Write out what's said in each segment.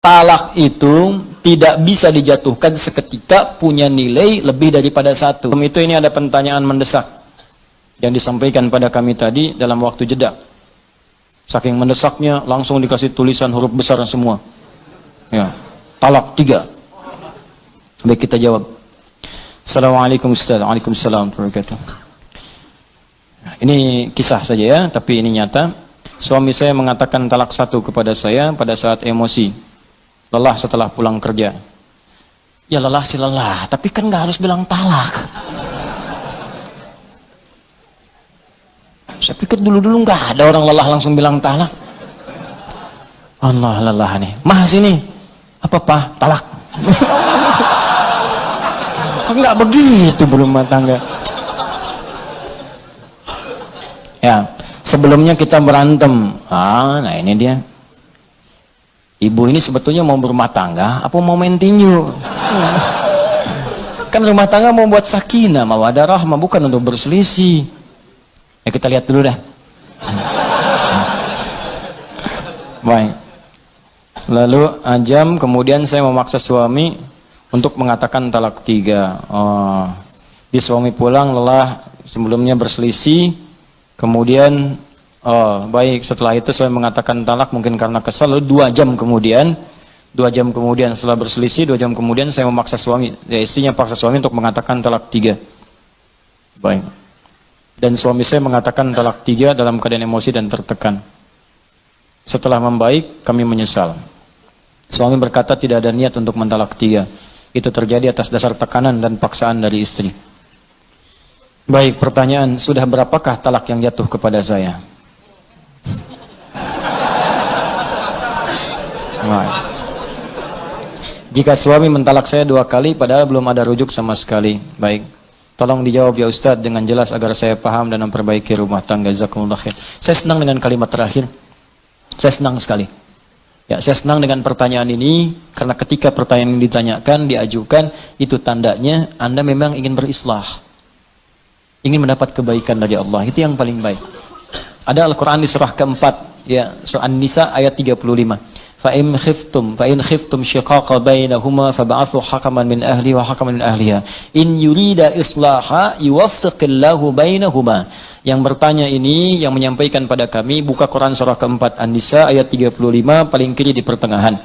talak itu tidak bisa dijatuhkan seketika, punya nilai lebih daripada satu. Itu ini ada pertanyaan mendesak yang disampaikan pada kami tadi dalam waktu jeda. Saking mendesaknya langsung dikasih tulisan huruf besar semua. Ya, talak 3. Baik, kita jawab. Assalamualaikum Ustaz. Waalaikumsalam warahmatullahi wabarakatuh. Ini kisah saja ya, tapi ini nyata. Suami saya mengatakan talak 1 kepada saya pada saat emosi, lelah setelah pulang kerja. Ya lelah sih lelah, tapi kan nggak harus bilang talak. Saya pikir dulu-dulu nggak ada orang lelah langsung bilang talak. Allah, lelah nih. Mah sini. Apa Pak? Talak. Kok nggak begitu berumah tangga? Ya, sebelumnya kita berantem. Nah ini dia. Ibu ini sebetulnya mau berumah tangga, apa mau main tinju? Kan rumah tangga mau buat sakinah, mawaddah rahmah, bukan untuk berselisih. Ya kita lihat dulu dah. Baik. Lalu jam kemudian saya memaksa suami untuk mengatakan talak 3. Di suami pulang lelah, sebelumnya berselisih. Kemudian, baik, setelah itu saya mengatakan talak mungkin karena kesal. Lalu 2 jam kemudian setelah berselisih, 2 jam kemudian saya memaksa suami, istrinya paksa suami untuk mengatakan talak 3. Baik. Dan suami saya mengatakan talak 3 dalam keadaan emosi dan tertekan. Setelah membaik, kami menyesal. Suami berkata tidak ada niat untuk mentalak 3. Itu terjadi atas dasar tekanan dan paksaan dari istri. Baik, pertanyaan, sudah berapakah talak yang jatuh kepada saya? Baik. Jika suami mentalak saya 2 kali padahal belum ada rujuk sama sekali. Baik, tolong dijawab ya Ustadz dengan jelas agar saya paham dan memperbaiki rumah tangga. Jazakumullah khair. Saya senang dengan kalimat terakhir. Saya senang sekali. Ya, saya senang dengan pertanyaan ini karena ketika pertanyaan ini ditanyakan, diajukan, itu tandanya Anda memang ingin berislah. Ingin mendapat kebaikan dari Allah, itu yang paling baik. Ada Al-Quran di surah keempat, ya, surah An-Nisa ayat 35. Fa in khiftum shiqaqa bainahuma fab'athu hakaman min ahli wa hakaman min ahliha in yurida islaha yuwaffiqillahu bainahuma. Yang bertanya ini, yang menyampaikan pada kami, buka Quran surah keempat An-Nisa ayat 35 paling kiri di pertengahan.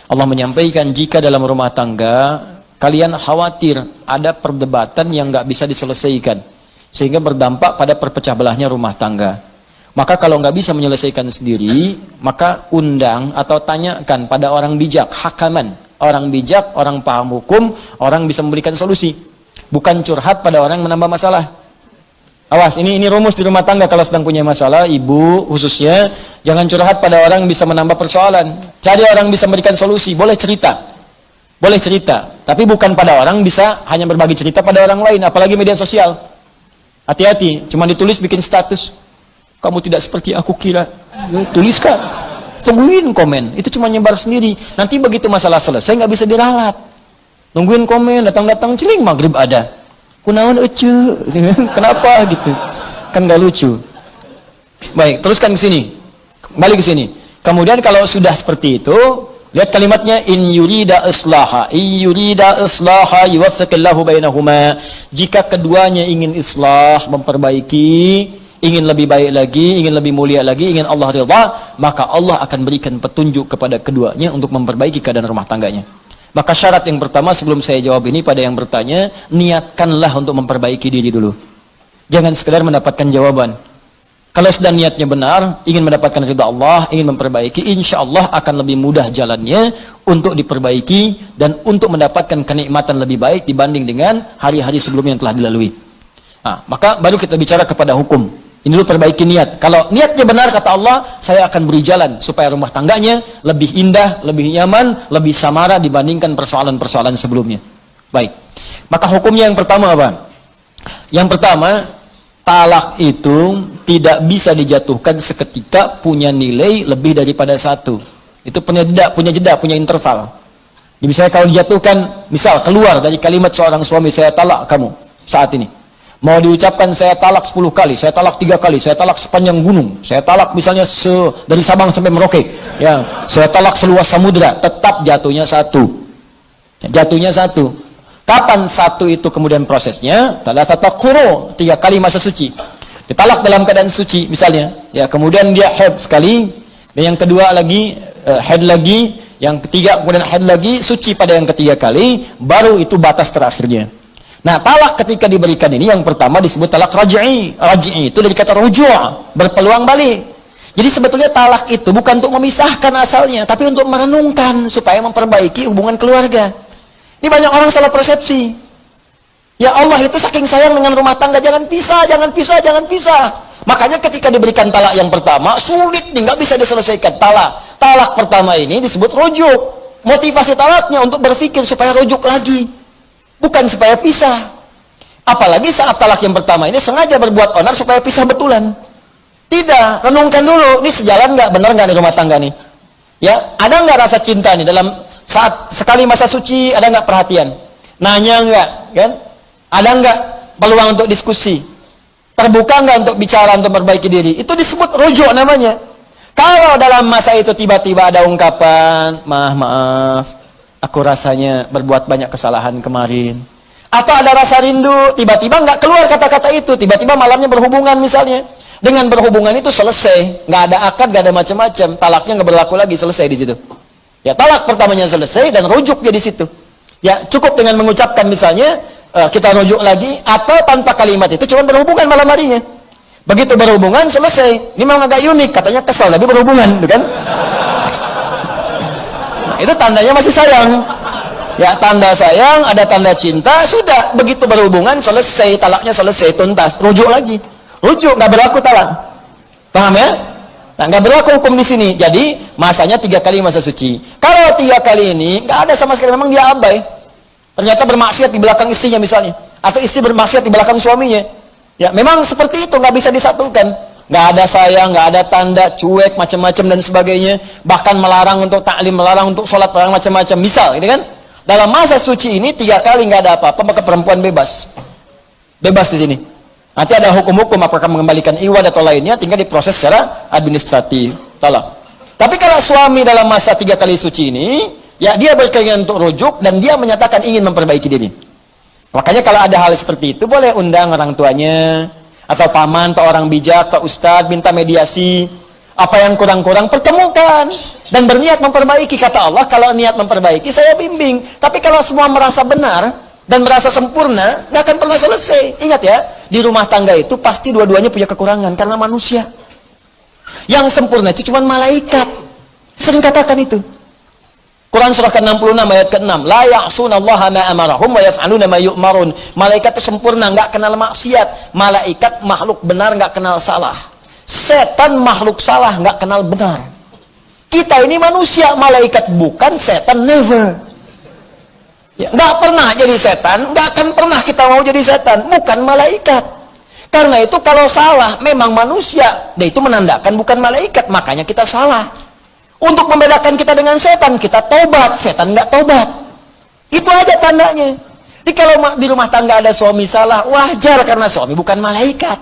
Allah menyampaikan jika dalam rumah tangga kalian khawatir ada perdebatan yang nggak bisa diselesaikan sehingga berdampak pada perpecah belahnya rumah tangga, maka kalau nggak bisa menyelesaikan sendiri, maka undang atau tanyakan pada orang bijak, hakaman, orang bijak, orang paham hukum, orang bisa memberikan solusi, bukan curhat pada orang yang menambah masalah. Awas, ini rumus di rumah tangga. Kalau sedang punya masalah, ibu khususnya, jangan curhat pada orang yang bisa menambah persoalan. Cari orang yang bisa memberikan solusi. Boleh cerita, tapi bukan pada orang bisa hanya berbagi cerita pada orang lain, apalagi media sosial. Hati-hati, cuma ditulis bikin status. Kamu tidak seperti aku kira. Tuliskan, tungguin komen. Itu cuma nyebar sendiri. Nanti begitu masalah selesai nggak bisa diralat. Nungguin komen, datang-datang celing maghrib ada. Kunaon ece, kenapa gitu? Kan nggak lucu. Baik, teruskan ke sini. Balik ke sini. Kemudian kalau sudah seperti itu, lihat kalimatnya in yurida islaha yuwaffiqillahu bainahuma. Jika keduanya ingin islah, memperbaiki, ingin lebih baik lagi, ingin lebih mulia lagi, ingin Allah ridha, maka Allah akan berikan petunjuk kepada keduanya untuk memperbaiki keadaan rumah tangganya. Maka syarat yang pertama sebelum saya jawab ini pada yang bertanya, niatkanlah untuk memperbaiki diri dulu. Jangan sekedar mendapatkan jawaban. Kalau sudah niatnya benar, ingin mendapatkan ridha Allah, ingin memperbaiki, insya Allah akan lebih mudah jalannya untuk diperbaiki dan untuk mendapatkan kenikmatan lebih baik dibanding dengan hari-hari sebelumnya yang telah dilalui. Maka baru kita bicara kepada hukum. Ini dulu perbaiki niat. Kalau niatnya benar, kata Allah, saya akan beri jalan supaya rumah tangganya lebih indah, lebih nyaman, lebih samara dibandingkan persoalan-persoalan sebelumnya. Baik. Maka hukumnya yang pertama apa? Yang pertama, talak itu tidak bisa dijatuhkan seketika, punya nilai lebih daripada 1. Itu punya jeda, punya interval. Misalnya kalau dijatuhkan, misal keluar dari kalimat seorang suami, saya talak kamu saat ini. Mau diucapkan saya talak 10 kali, saya talak 3 kali, saya talak sepanjang gunung, saya talak misalnya dari Sabang sampai Merauke, ya, saya talak seluas samudra, tetap jatuhnya satu. Jatuhnya satu. Kapan satu itu kemudian prosesnya? Thalathata quru, 3 kali masa suci. Ditalak dalam keadaan suci misalnya, ya, kemudian dia haid sekali, dan yang kedua lagi haid lagi, yang ketiga kemudian haid lagi, suci pada yang ketiga kali, baru itu batas terakhirnya. Nah, talak ketika diberikan ini yang pertama disebut talak raj'i. Raj'i itu dari kata ruju', berpeluang balik. Jadi sebetulnya talak itu bukan untuk memisahkan asalnya, tapi untuk merenungkan supaya memperbaiki hubungan keluarga. Ini banyak orang salah persepsi. Ya Allah itu saking sayang dengan rumah tangga, jangan pisah, jangan pisah, jangan pisah. Makanya ketika diberikan talak yang pertama, sulit nih, nggak bisa diselesaikan. Talak pertama ini disebut rujuk. Motivasi talaknya untuk berpikir supaya rujuk lagi, bukan supaya pisah. Apalagi saat talak yang pertama ini sengaja berbuat onar supaya pisah betulan. Tidak, renungkan dulu, ini sejalan nggak, benar nggak di rumah tangga nih? Ya, ada nggak rasa cinta nih dalam saat sekali masa suci, ada nggak perhatian? Nanya nggak, kan? Ada nggak peluang untuk diskusi? Terbuka nggak untuk bicara, untuk memperbaiki diri? Itu disebut rujuk namanya. Kalau dalam masa itu tiba-tiba ada ungkapan, maaf, aku rasanya berbuat banyak kesalahan kemarin. Atau ada rasa rindu, tiba-tiba nggak keluar kata-kata itu, tiba-tiba malamnya berhubungan misalnya. Dengan berhubungan itu selesai, nggak ada akad, nggak ada macam-macam, talaknya nggak berlaku lagi, selesai di situ. Ya, talak pertamanya selesai dan rujuk dia di situ. Ya, cukup dengan mengucapkan misalnya kita rujuk lagi, atau tanpa kalimat itu cuma berhubungan malam harinya. Begitu berhubungan selesai. Ini memang agak unik, katanya kesal tapi berhubungan, kan? Nah, itu tandanya masih sayang. Ya, tanda sayang, ada tanda cinta, sudah begitu berhubungan selesai, talaknya selesai, tuntas, rujuk lagi. Rujuk, nggak berlaku talak. Paham ya? Nah, nggak berlaku hukum di sini. Jadi masanya 3 kali masa suci. Kalau 3 kali ini nggak ada sama sekali, memang dia abai. Ternyata bermaksiat di belakang istrinya misalnya, atau istri bermaksiat di belakang suaminya. Ya, memang seperti itu, nggak bisa disatukan. Nggak ada sayang, nggak ada tanda, cuek, macam-macam dan sebagainya. Bahkan melarang untuk taklim, melarang untuk sholat, melarang macam-macam. Misal, gitu kan? Dalam masa suci ini 3 kali nggak ada apa-apa, maka perempuan bebas. Bebas di sini. Nanti ada hukum-hukum apakah mengembalikan iwad atau lainnya, tinggal diproses secara administratif. Tolong. Tapi kalau suami dalam masa 3 kali suci ini, ya dia berkeinginan untuk rujuk dan dia menyatakan ingin memperbaiki diri. Makanya kalau ada hal seperti itu, boleh undang orang tuanya, atau paman, atau orang bijak, atau ustadz, minta mediasi. Apa yang kurang-kurang, pertemukan. Dan berniat memperbaiki. Kata Allah, kalau niat memperbaiki, saya bimbing. Tapi kalau semua merasa benar, dan merasa sempurna, nggak akan pernah selesai. Ingat ya, di rumah tangga itu pasti dua-duanya punya kekurangan, karena manusia. Yang sempurna itu cuma malaikat. Sering katakan itu. Quran surah ke-66 ayat ke-6. La ya'sunallaha ma amarahum wa yaf'aluna ma yu'marun. Malaikat itu sempurna, nggak kenal maksiat. Malaikat makhluk benar, nggak kenal salah. Setan makhluk salah, nggak kenal benar. Kita ini manusia, malaikat bukan, setan never. Ya, nggak pernah jadi setan, nggak akan pernah kita mau jadi setan, bukan malaikat. Karena itu kalau salah memang manusia, dan itu menandakan bukan malaikat, makanya kita salah. Untuk membedakan kita dengan setan, kita tobat, setan nggak tobat. Itu aja tandanya. Jadi kalau di rumah tangga ada suami salah, wajar karena suami bukan malaikat.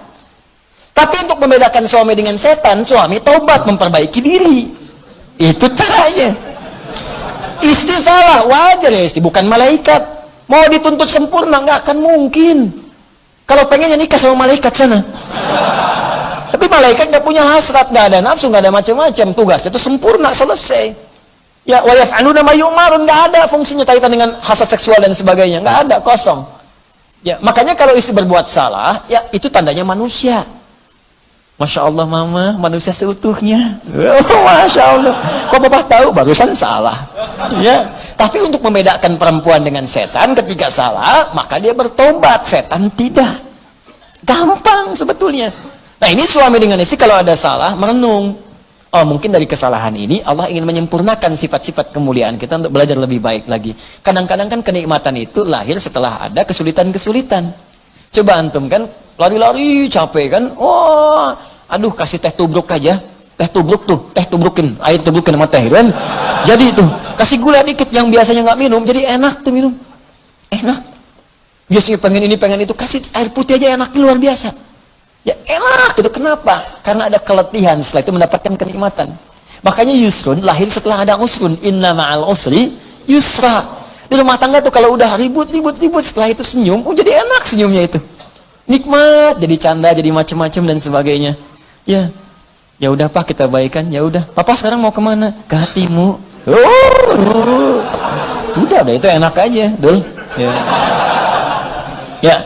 Tapi untuk membedakan suami dengan setan, suami tobat, memperbaiki diri. Itu caranya. Istri salah, wajar ya istri, bukan malaikat. Mau dituntut sempurna, nggak akan mungkin. Kalau pengennya nikah sama malaikat sana. Tapi malaikat nggak punya hasrat, nggak ada nafsu, nggak ada macam-macam. Tugasnya itu sempurna, selesai. Ya, wa yaf'aluna ma yu'marun, nggak ada fungsinya kaitan dengan hasrat seksual dan sebagainya, nggak ada, kosong. Ya, makanya kalau istri berbuat salah, ya itu tandanya manusia. Masya Allah mama, manusia seutuhnya. Oh, Masya Allah. Kok papa tahu? Barusan salah. Ya. Tapi untuk membedakan perempuan dengan setan, ketika salah, maka dia bertobat. Setan tidak. Gampang sebetulnya. Nah, ini suami dengan istri kalau ada salah, merenung. Oh, mungkin dari kesalahan ini, Allah ingin menyempurnakan sifat-sifat kemuliaan kita untuk belajar lebih baik lagi. Kadang-kadang kan kenikmatan itu lahir setelah ada kesulitan-kesulitan. Coba antum kan, lari-lari capek kan, oh aduh kasih teh tubruk aja, teh tubruk tuh, teh tubrukin, air tubrukin sama teh kan, jadi itu kasih gula dikit yang biasanya nggak minum, jadi enak tuh minum, enak. Biasanya pengen ini, pengen itu, kasih air putih aja enaknya luar biasa. Ya enak gitu. Kenapa? Karena ada keletihan, setelah itu mendapatkan kenikmatan. Makanya yusrun lahir setelah ada usrun. Inna ma'al usri yusra. Di rumah tangga tuh kalau udah ribut, setelah itu senyum, jadi enak senyumnya itu. Nikmat, jadi canda, jadi macam-macam dan sebagainya. Ya udah Pak, kita baikan. Ya udah. Papa sekarang mau kemana? Ke hatimu. Udah itu enak aja, Dul. Ya.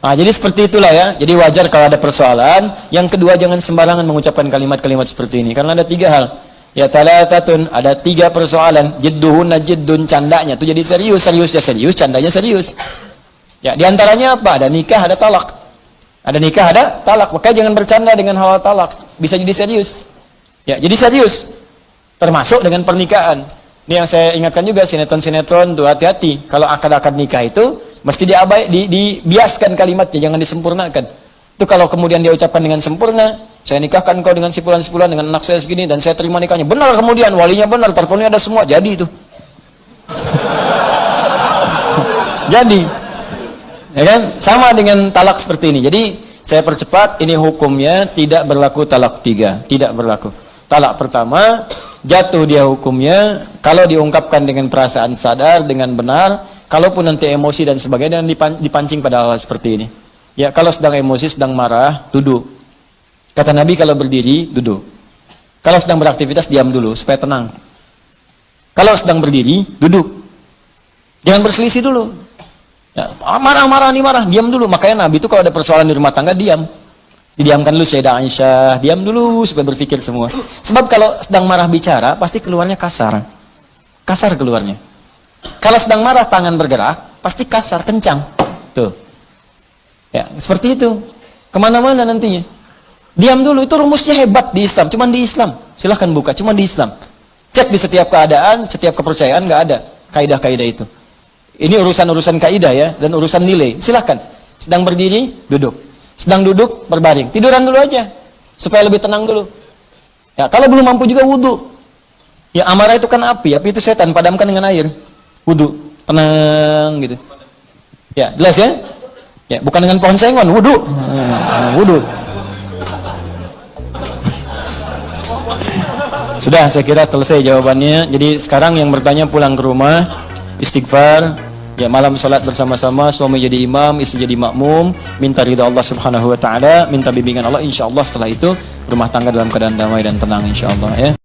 Nah, jadi seperti itulah ya. Jadi wajar kalau ada persoalan. Yang kedua, jangan sembarangan mengucapkan kalimat-kalimat seperti ini. Karena ada 3 hal. Ya thalathatun, ada 3 persoalan. Jidduhunna jiddun, candanya itu jadi serius, candanya serius. Ya, diantaranya apa? Ada nikah, ada talak. Ada nikah, ada talak. Makanya jangan bercanda dengan hal talak. Bisa jadi serius. Ya, jadi serius. Termasuk dengan pernikahan. Ini yang saya ingatkan juga, sinetron-sinetron tuh hati-hati. Kalau akad-akad nikah itu mesti dibiaskan kalimatnya, jangan disempurnakan. Itu kalau kemudian dia ucapkan dengan sempurna, saya nikahkan kau dengan si fulan dengan anak saya segini dan saya terima nikahnya. Benar, kemudian walinya benar, terpenuhi ada semua, jadi itu. Jadi, ya kan? Sama dengan talak seperti ini. Jadi saya percepat, ini hukumnya tidak berlaku talak 3, tidak berlaku. Talak pertama jatuh dia hukumnya kalau diungkapkan dengan perasaan sadar, dengan benar. Kalaupun nanti emosi dan sebagainya, dan dipancing pada hal seperti ini. Ya, kalau sedang emosi, sedang marah, duduk. Kata Nabi kalau berdiri, duduk. Kalau sedang beraktivitas, diam dulu supaya tenang. Kalau sedang berdiri, duduk. Jangan berselisih dulu. Ya, marah, diam dulu. Makanya Nabi itu kalau ada persoalan di rumah tangga, diam. Didiamkan dulu Sayyidah Aisyah, diam dulu supaya berpikir semua. Sebab kalau sedang marah bicara, pasti keluarnya kasar. Kasar keluarnya. Kalau sedang marah tangan bergerak, pasti kasar, kencang. Tuh. Ya, seperti itu. Kemana-mana nantinya. Diam dulu, itu rumusnya hebat di Islam. Cuman di Islam. Silahkan buka, cuman di Islam. Cek di setiap keadaan, setiap kepercayaan, nggak ada kaidah-kaidah itu. Ini urusan-urusan kaidah ya, dan urusan nilai. Silahkan. Sedang berdiri, duduk. Sedang duduk, berbaring. Tiduran dulu aja. Supaya lebih tenang dulu. Ya, kalau belum mampu juga wudhu. Ya, amarah itu kan api itu setan, padamkan dengan air. Wudhu, tenang gitu. Ya, jelas ya? Ya, bukan dengan pohon sengon, wudhu. Wudhu. Sudah, saya kira selesai jawabannya. Jadi sekarang yang bertanya pulang ke rumah, istighfar. Ya, malam sholat bersama-sama, suami jadi imam, istri jadi makmum, minta ridha Allah Subhanahu wa taala, minta bimbingan Allah, insyaallah setelah itu rumah tangga dalam keadaan damai dan tenang insyaallah ya.